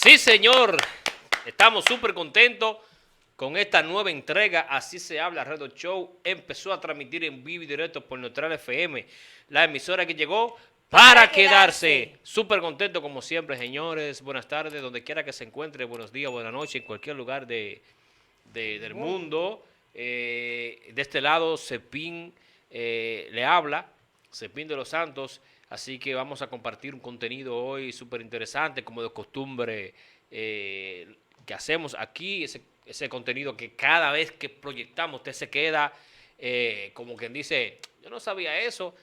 Sí, señor. Estamos súper contentos con esta nueva entrega. Así se habla, Radio Show. Empezó a transmitir en vivo y directo por Neutral FM, la emisora que llegó para quedarse. Súper contento como siempre, señores. Buenas tardes, donde quiera que se encuentre. Buenos días, buenas noches, en cualquier lugar del mundo. De este lado, Cepín le habla, Cepín de los Santos. Así que vamos a compartir un contenido hoy súper interesante, como de costumbre, que hacemos aquí, ese contenido que cada vez que proyectamos usted se queda como quien dice, yo no sabía eso.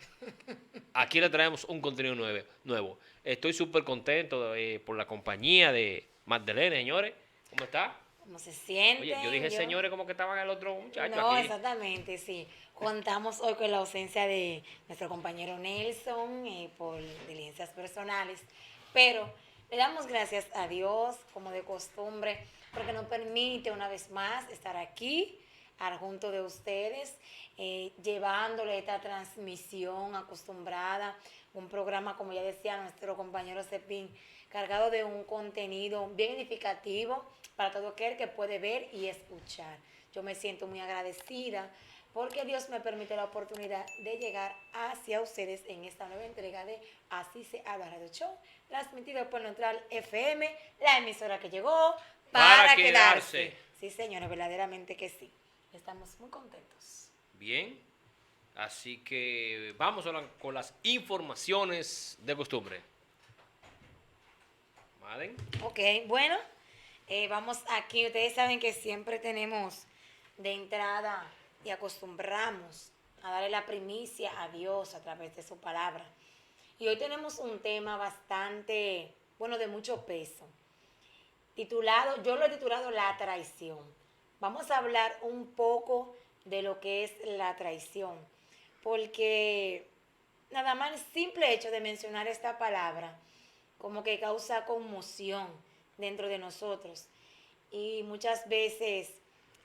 Aquí le traemos un contenido nuevo. Estoy súper contento por la compañía de Magdalena, señores. ¿Cómo está? ¿Cómo se sienten? Oye, yo dije señores como que estaban el otro muchacho No, aquí. exactamente, sí. Contamos hoy con la ausencia de nuestro compañero Nelson por diligencias personales, pero le damos gracias a Dios, como de costumbre, porque nos permite una vez más estar aquí, junto de ustedes, llevándole esta transmisión acostumbrada, un programa, como ya decía nuestro compañero Cepín, cargado de un contenido bien edificativo para todo aquel que puede ver y escuchar. Yo me siento muy agradecida porque Dios me permite la oportunidad de llegar hacia ustedes en esta nueva entrega de Así se habla Radio Show, transmitido por Neutral FM, la emisora que llegó para quedarse. Sí, señora, verdaderamente que sí. Estamos muy contentos. Bien, así que vamos con las informaciones de costumbre. ¿Vale? Ok, bueno, vamos aquí. Ustedes saben que siempre tenemos de entrada y acostumbramos a darle la primicia a Dios a través de su palabra. Y hoy tenemos un tema bastante, bueno, de mucho peso. Yo lo he titulado La traición. Vamos a hablar un poco de lo que es la traición. Porque nada más el simple hecho de mencionar esta palabra como que causa conmoción dentro de nosotros. Y muchas veces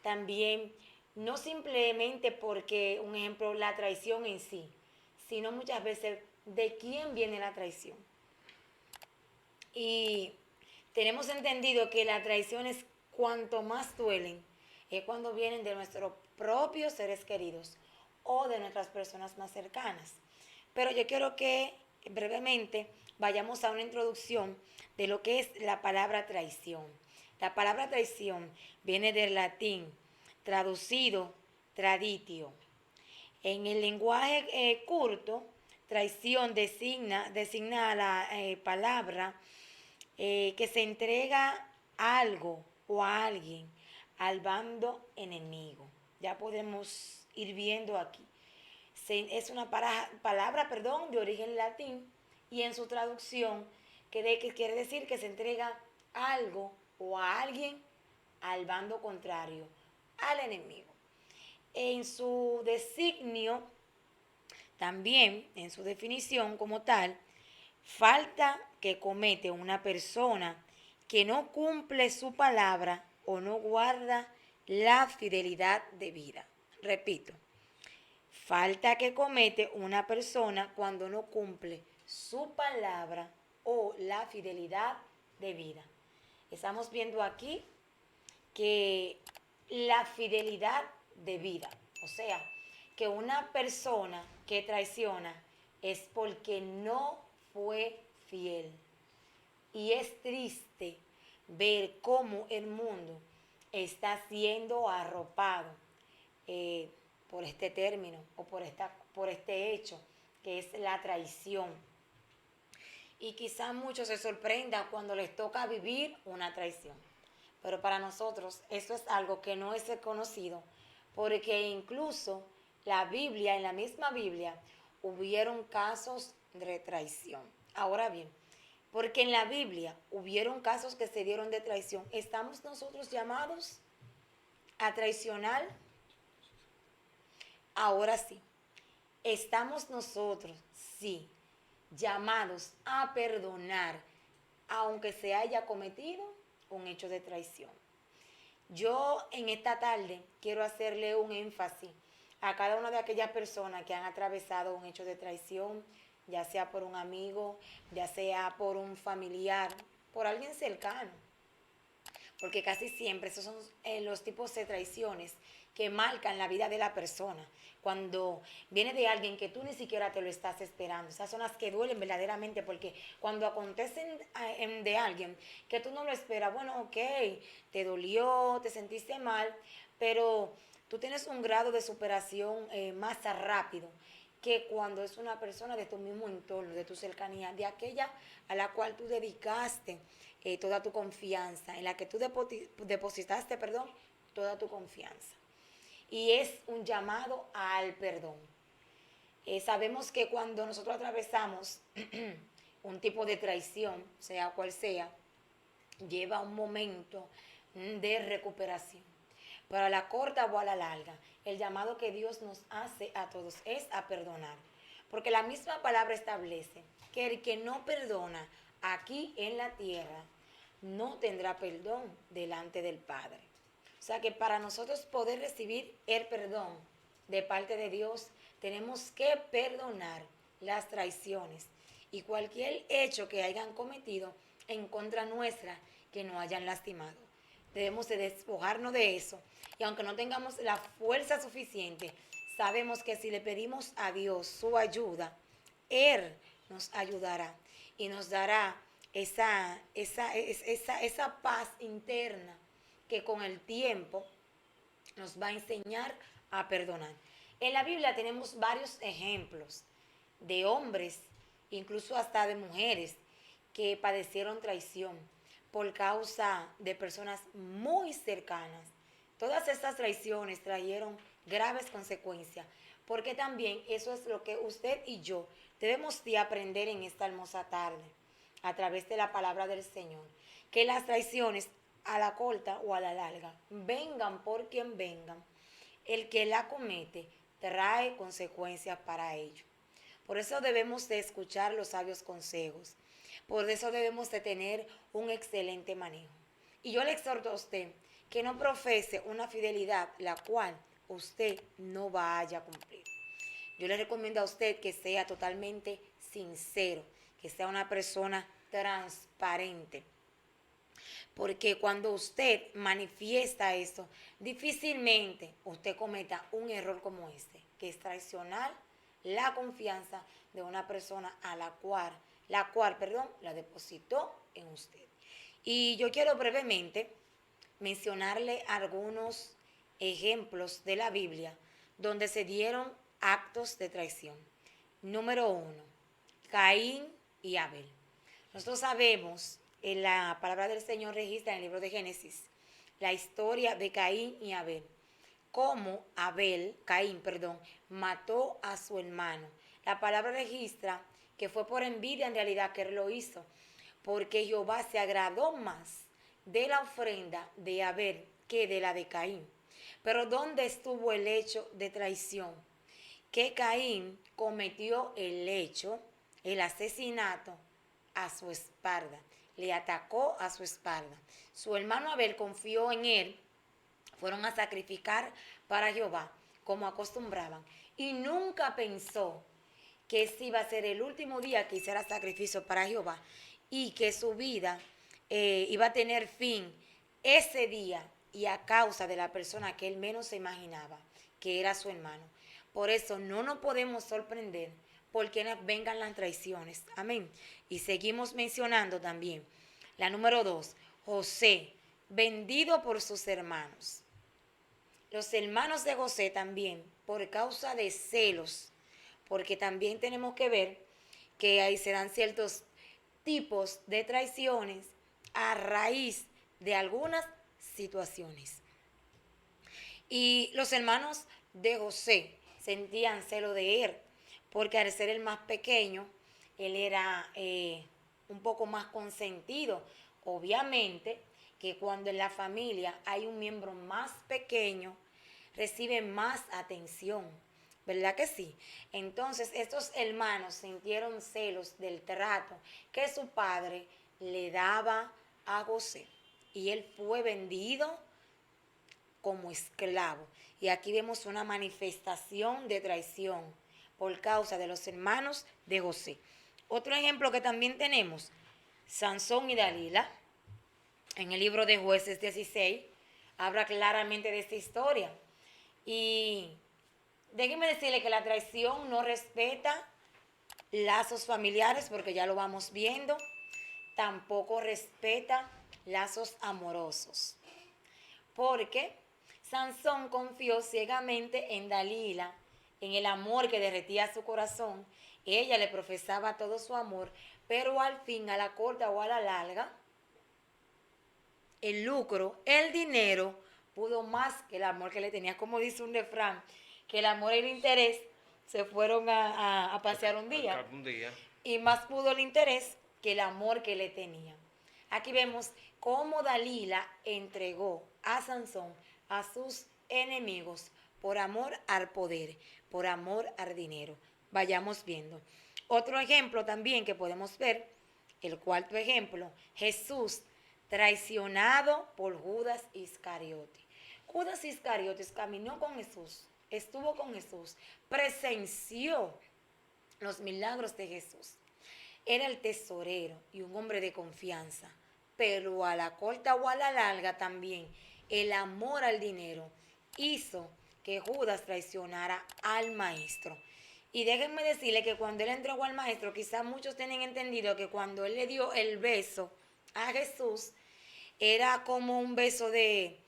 también, no simplemente porque, un ejemplo, la traición en sí, sino muchas veces de quién viene la traición. Y tenemos entendido que las traiciones cuanto más duelen es cuando vienen de nuestros propios seres queridos o de nuestras personas más cercanas. Pero yo quiero que brevemente vayamos a una introducción de lo que es la palabra traición. La palabra traición viene del latín, traducido traditio. En el lenguaje curto, traición designa la palabra que se entrega a algo o a alguien al bando enemigo. Ya podemos ir viendo aquí. Es una palabra, de origen latín y en su traducción que quiere decir que se entrega algo o a alguien al bando contrario, al enemigo. En su designio, también en su definición como tal, falta que comete una persona que no cumple su palabra o no guarda la fidelidad debida. Repito, falta que comete una persona cuando no cumple su palabra o la fidelidad debida. Estamos viendo aquí que la fidelidad debida, o sea, que una persona que traiciona es porque no fue fiel. Y es triste ver cómo el mundo está siendo arropado por este término o por este hecho que es la traición. Y quizás muchos se sorprendan cuando les toca vivir una traición. Pero para nosotros eso es algo que no es conocido, porque incluso en la misma Biblia, hubieron casos de traición. Ahora bien, porque en la Biblia hubieron casos que se dieron de traición, ¿estamos nosotros llamados a traicionar? Ahora sí, estamos nosotros, sí, llamados a perdonar, aunque se haya cometido un hecho de traición. Yo en esta tarde quiero hacerle un énfasis a cada una de aquellas personas que han atravesado un hecho de traición, ya sea por un amigo, ya sea por un familiar, por alguien cercano. porque casi siempre esos son los tipos de traiciones que marcan la vida de la persona. Cuando viene de alguien que tú ni siquiera te lo estás esperando. Esas son las que duelen verdaderamente, porque cuando acontecen de alguien que tú no lo esperas, bueno, ok, te dolió, te sentiste mal, pero tú tienes un grado de superación más rápido que cuando es una persona de tu mismo entorno, de tu cercanía, de aquella a la cual tú dedicaste toda tu confianza, en la que tú depositaste, perdón, toda tu confianza. Y es un llamado al perdón. Sabemos que cuando nosotros atravesamos un tipo de traición, sea cual sea, lleva un momento de recuperación. Pero a la corta o a la larga, el llamado que Dios nos hace a todos es a perdonar. Porque la misma palabra establece que el que no perdona aquí en la tierra no tendrá perdón delante del Padre. O sea que para nosotros poder recibir el perdón de parte de Dios, tenemos que perdonar las traiciones y cualquier hecho que hayan cometido en contra nuestra que nos hayan lastimado. Debemos de despojarnos de eso. Y aunque no tengamos la fuerza suficiente, sabemos que si le pedimos a Dios su ayuda, Él nos ayudará y nos dará esa paz interna que con el tiempo nos va a enseñar a perdonar. En la Biblia tenemos varios ejemplos de hombres, incluso hasta de mujeres, que padecieron traición por causa de personas muy cercanas. Todas estas traiciones trajeron graves consecuencias, porque también eso es lo que usted y yo debemos de aprender en esta hermosa tarde, a través de la palabra del Señor, que las traiciones a la corta o a la larga, vengan por quien vengan, el que la comete trae consecuencias para ello. Por eso debemos de escuchar los sabios consejos. Por eso debemos de tener un excelente manejo. Y yo le exhorto a usted que no profese una fidelidad la cual usted no vaya a cumplir. Yo le recomiendo a usted que sea totalmente sincero, que sea una persona transparente. Porque cuando usted manifiesta eso, difícilmente usted cometa un error como este, que es traicionar la confianza de una persona a la cual la depositó en usted. Y yo quiero brevemente mencionarle algunos ejemplos de la Biblia donde se dieron actos de traición. Número 1, Caín y Abel. Nosotros sabemos, en la palabra del Señor registra en el libro de Génesis, la historia de Caín y Abel. Cómo Caín, mató a su hermano. La palabra registra que fue por envidia en realidad que él lo hizo, porque Jehová se agradó más de la ofrenda de Abel que de la de Caín. Pero ¿dónde estuvo el hecho de traición? Que Caín cometió el asesinato a su espalda, le atacó a su espalda. Su hermano Abel confió en él, fueron a sacrificar para Jehová, como acostumbraban, y nunca pensó que ese iba a ser el último día que hiciera sacrificio para Jehová y que su vida iba a tener fin ese día y a causa de la persona que él menos se imaginaba, que era su hermano. Por eso no nos podemos sorprender porque vengan las traiciones. Amén. Y seguimos mencionando también la número 2, José, vendido por sus hermanos. Los hermanos de José también, por causa de celos, porque también tenemos que ver que ahí se dan ciertos tipos de traiciones a raíz de algunas situaciones. Y los hermanos de José sentían celo de él, porque al ser el más pequeño, él era un poco más consentido. Obviamente que cuando en la familia hay un miembro más pequeño, recibe más atención, ¿verdad que sí? Entonces estos hermanos sintieron celos del trato que su padre le daba a José. Y él fue vendido como esclavo. Y aquí vemos una manifestación de traición por causa de los hermanos de José. Otro ejemplo que también tenemos, Sansón y Dalila. en el libro de Jueces 16, habla claramente de esta historia. Y déjenme decirle que la traición no respeta lazos familiares, porque ya lo vamos viendo. Tampoco respeta lazos amorosos. Porque Sansón confió ciegamente en Dalila, en el amor que derretía su corazón. Ella le profesaba todo su amor, pero al fin, a la corta o a la larga, el lucro, el dinero, pudo más que el amor que le tenía. Como dice un refrán, que el amor y el interés se fueron a pasear un día. Un día. Y más pudo el interés que el amor que le tenía. Aquí vemos cómo Dalila entregó a Sansón a sus enemigos por amor al poder, por amor al dinero. Vayamos viendo. Otro ejemplo también que podemos ver, el cuarto ejemplo, Jesús traicionado por Judas Iscariote. Judas Iscariote caminó con Jesús, estuvo con Jesús, presenció los milagros de Jesús. Era el tesorero y un hombre de confianza, pero a la corta o a la larga también el amor al dinero hizo que Judas traicionara al maestro. Y déjenme decirle que cuando él entregó al maestro, quizás muchos tienen entendido que cuando él le dio el beso a Jesús, era como un beso de,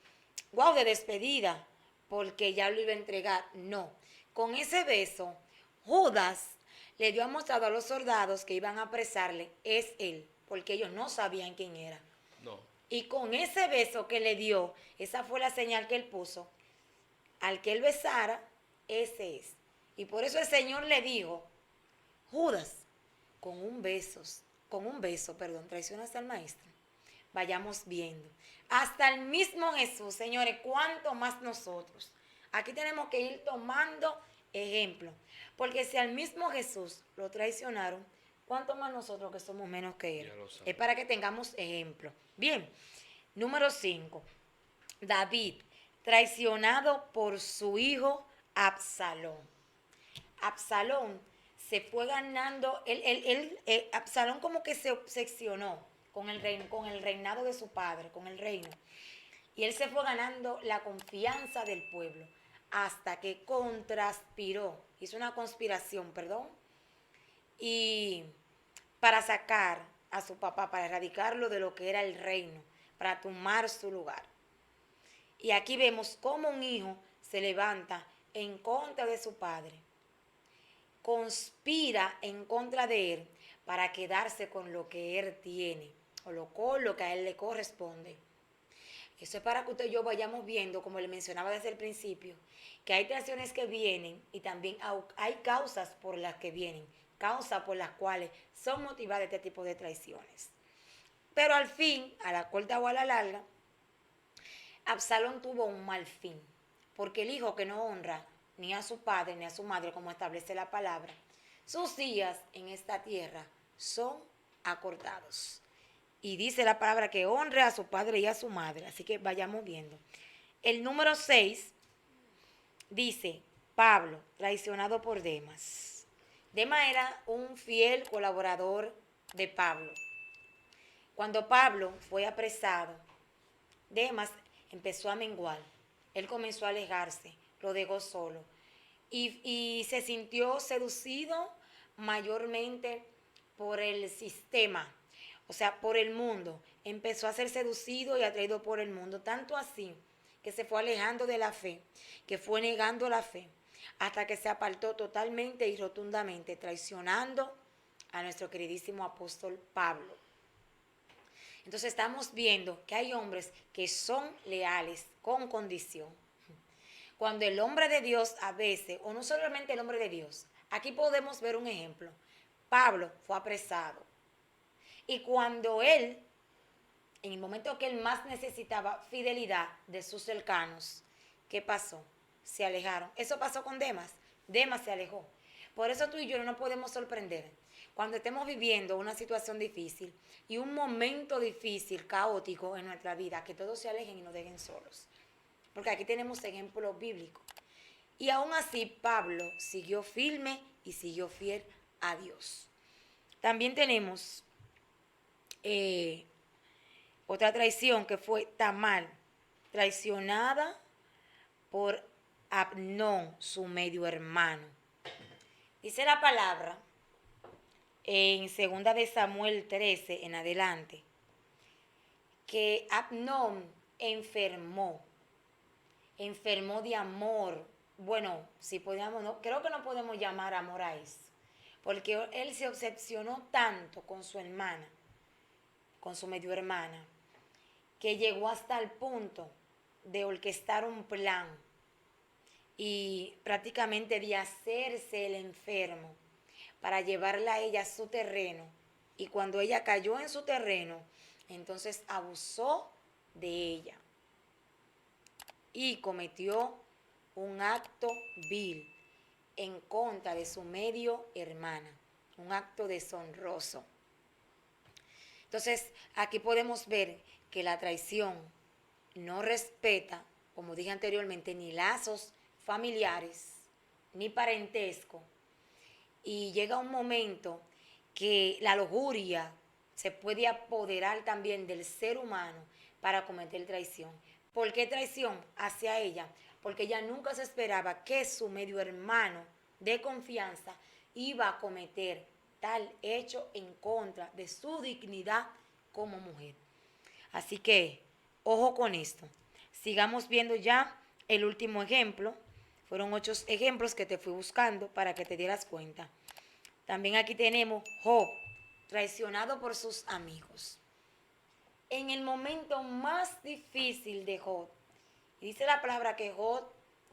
wow, de despedida, porque ya lo iba a entregar. No, con ese beso, Judas le dio mostrado a los soldados que iban a apresarle, es él, porque ellos no sabían quién era. No. Y con ese beso que le dio, esa fue la señal que él puso, al que él besara, ese es. Y por eso el Señor le dijo, Judas, con un beso, traicionaste al maestro. Vayamos viendo. Hasta el mismo Jesús, señores, cuánto más nosotros. Aquí tenemos que ir tomando ejemplo. Porque si al mismo Jesús lo traicionaron, ¿cuánto más nosotros que somos menos que él? Es para que tengamos ejemplo. Bien, número 5. David, traicionado por su hijo Absalón. Absalón se fue ganando, Absalón como que se obsesionó con el reinado de su padre, con el reino. Y él se fue ganando la confianza del pueblo hasta que hizo una conspiración, y para sacar a su papá, para erradicarlo de lo que era el reino, para tomar su lugar. Y aquí vemos cómo un hijo se levanta en contra de su padre, conspira en contra de él para quedarse con lo que él tiene, o con lo que a él le corresponde. Eso es para que usted y yo vayamos viendo, como le mencionaba desde el principio, que hay traiciones que vienen y también hay causas por las que vienen, causas por las cuales son motivadas este tipo de traiciones. Pero al fin, a la corta o a la larga, Absalón tuvo un mal fin, porque el hijo que no honra ni a su padre ni a su madre, como establece la palabra, sus días en esta tierra son acortados. Y dice la palabra que honre a su padre y a su madre. Así que vayamos viendo. El número 6 dice, Pablo, traicionado por Demas. Demas era un fiel colaborador de Pablo. Cuando Pablo fue apresado, Demas empezó a menguar. Él comenzó a alejarse, lo dejó solo. Y se sintió seducido mayormente por el sistema, o sea, por el mundo. Empezó a ser seducido y atraído por el mundo, tanto así que se fue alejando de la fe, que fue negando la fe, hasta que se apartó totalmente y rotundamente, traicionando a nuestro queridísimo apóstol Pablo. Entonces estamos viendo que hay hombres que son leales con condición. Cuando el hombre de Dios a veces, o no solamente el hombre de Dios, aquí podemos ver un ejemplo. Pablo fue apresado. Y cuando él, en el momento que él más necesitaba fidelidad de sus cercanos, ¿qué pasó? Se alejaron. Eso pasó con Demas. Demas se alejó. Por eso tú y yo no nos podemos sorprender cuando estemos viviendo una situación difícil y un momento difícil, caótico en nuestra vida, que todos se alejen y nos dejen solos. Porque aquí tenemos ejemplos bíblicos. Y aún así Pablo siguió firme y siguió fiel a Dios. También tenemos Otra traición que fue Tamar, traicionada por Amnón, su medio hermano. Dice la palabra en 2 de Samuel 13 en adelante, que Amnón enfermó de amor. Bueno, si podíamos, no, creo que no podemos llamar amor a eso, porque él se obsesionó tanto con su hermana, con su medio hermana, que llegó hasta el punto de orquestar un plan y prácticamente de hacerse el enfermo para llevarla a ella a su terreno. Y cuando ella cayó en su terreno, entonces abusó de ella y cometió un acto vil en contra de su medio hermana, un acto deshonroso. Entonces, aquí podemos ver que la traición no respeta, como dije anteriormente, ni lazos familiares, ni parentesco. Y llega un momento que la lujuria se puede apoderar también del ser humano para cometer traición. ¿Por qué traición hacia ella? Porque ella nunca se esperaba que su medio hermano de confianza iba a cometer tal hecho en contra de su dignidad como mujer. Así que, ojo con esto. Sigamos viendo ya el último ejemplo. Fueron 8 ejemplos que te fui buscando para que te dieras cuenta. También aquí tenemos Job, traicionado por sus amigos. En el momento más difícil de Job, y dice la palabra que Job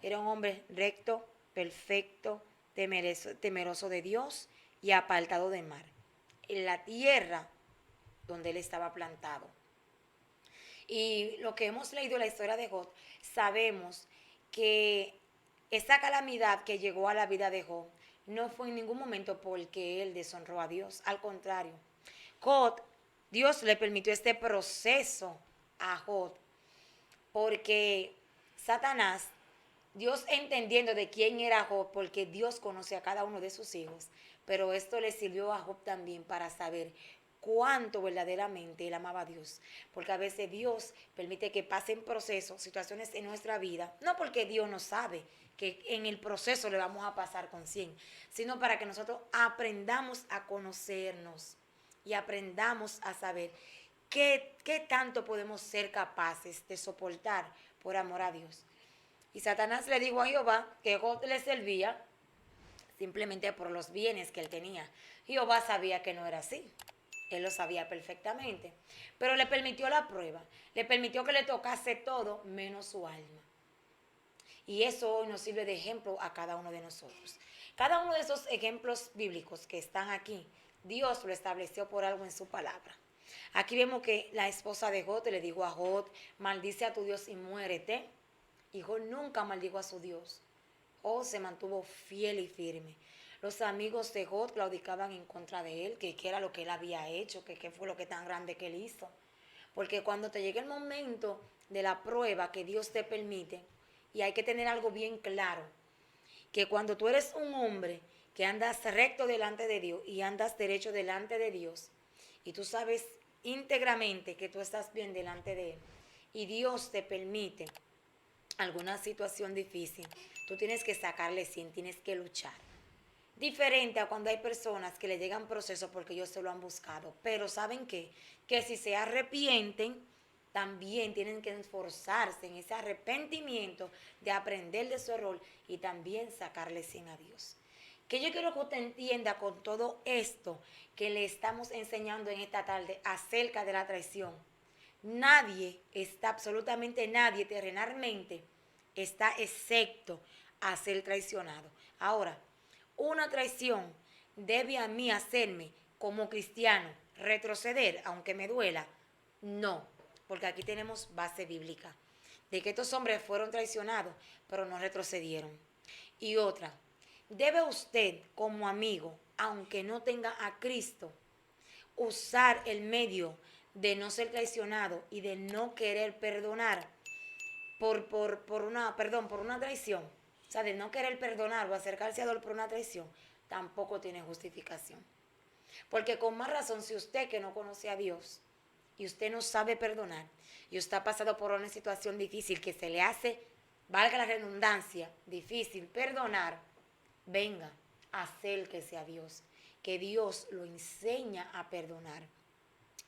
era un hombre recto, perfecto, temeroso de Dios y apartado del mal, en la tierra donde él estaba plantado. Y lo que hemos leído en la historia de Job, sabemos que esa calamidad que llegó a la vida de Job no fue en ningún momento porque él deshonró a Dios, al contrario. Job, Dios le permitió este proceso a Job porque Satanás, Dios entendiendo de quién era Job, porque Dios conoce a cada uno de sus hijos, pero esto le sirvió a Job también para saber cuánto verdaderamente él amaba a Dios, porque a veces Dios permite que pasen procesos, situaciones en nuestra vida, no porque Dios no sabe que en el proceso le vamos a pasar con 100, sino para que nosotros aprendamos a conocernos y aprendamos a saber qué tanto podemos ser capaces de soportar por amor a Dios. Y Satanás le dijo a Jehová que Job le servía simplemente por los bienes que él tenía. Jehová sabía que no era así. Él lo sabía perfectamente. Pero le permitió la prueba. Le permitió que le tocase todo menos su alma. Y eso hoy nos sirve de ejemplo a cada uno de nosotros. Cada uno de esos ejemplos bíblicos que están aquí, Dios lo estableció por algo en su palabra. Aquí vemos que la esposa de Job le dijo a Job, maldice a tu Dios y muérete. Y Job nunca maldijo a su Dios. Job se mantuvo fiel y firme. Los amigos de Job claudicaban en contra de él, que qué era lo que él había hecho, que qué fue lo que tan grande que él hizo. Porque cuando te llegue el momento de la prueba que Dios te permite, y hay que tener algo bien claro, que cuando tú eres un hombre que andas recto delante de Dios y andas derecho delante de Dios, y tú sabes íntegramente que tú estás bien delante de Él, y Dios te permite alguna situación difícil, tú tienes que sacarle 100, tienes que luchar. Diferente a cuando hay personas que le llegan procesos porque ellos se lo han buscado, pero ¿saben qué? Que si se arrepienten, también tienen que esforzarse en ese arrepentimiento de aprender de su error y también sacarle 100 a Dios. Que yo quiero que usted entienda con todo esto que le estamos enseñando en esta tarde acerca de la traición. Nadie está, absolutamente nadie terrenalmente está excepto a ser traicionado. Ahora, una traición debe a mí hacerme como cristiano retroceder, aunque me duela. No, porque aquí tenemos base bíblica de que estos hombres fueron traicionados, pero no retrocedieron. Y otra, debe usted como amigo, aunque no tenga a Cristo, usar el medio de no ser traicionado y de no querer perdonar por una traición, o sea, de no querer perdonar o acercarse a Dios por una traición, tampoco tiene justificación. Porque con más razón, si usted que no conoce a Dios, y usted no sabe perdonar, y usted ha pasado por una situación difícil que se le hace, valga la redundancia, difícil perdonar, venga, acérquese a Dios, que Dios lo enseña a perdonar.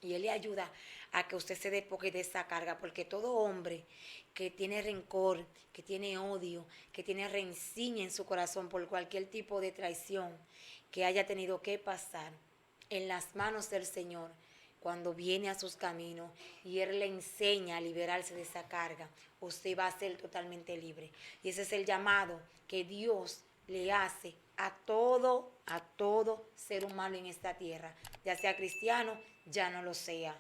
Y Él le ayuda a que usted se despoje de esa carga, porque todo hombre que tiene rencor, que tiene odio, que tiene rencilla en su corazón por cualquier tipo de traición que haya tenido que pasar, en las manos del Señor, cuando viene a sus caminos y Él le enseña a liberarse de esa carga, usted va a ser totalmente libre. Y ese es el llamado que Dios le hace a todo ser humano en esta tierra, ya sea cristiano, ya no lo sea.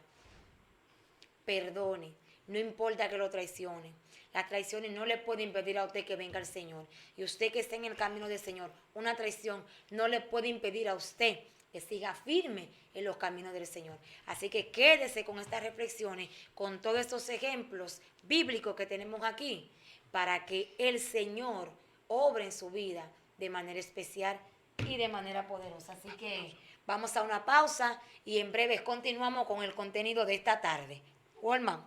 Perdone, no importa que lo traicione. Las traiciones no le pueden impedir a usted que venga al Señor. Y usted que está en el camino del Señor, una traición no le puede impedir a usted que siga firme en los caminos del Señor. Así que quédese con estas reflexiones, con todos estos ejemplos bíblicos que tenemos aquí, para que el Señor obre en su vida de manera especial y de manera poderosa. Así que vamos a una pausa y en breve continuamos con el contenido de esta tarde. Walman.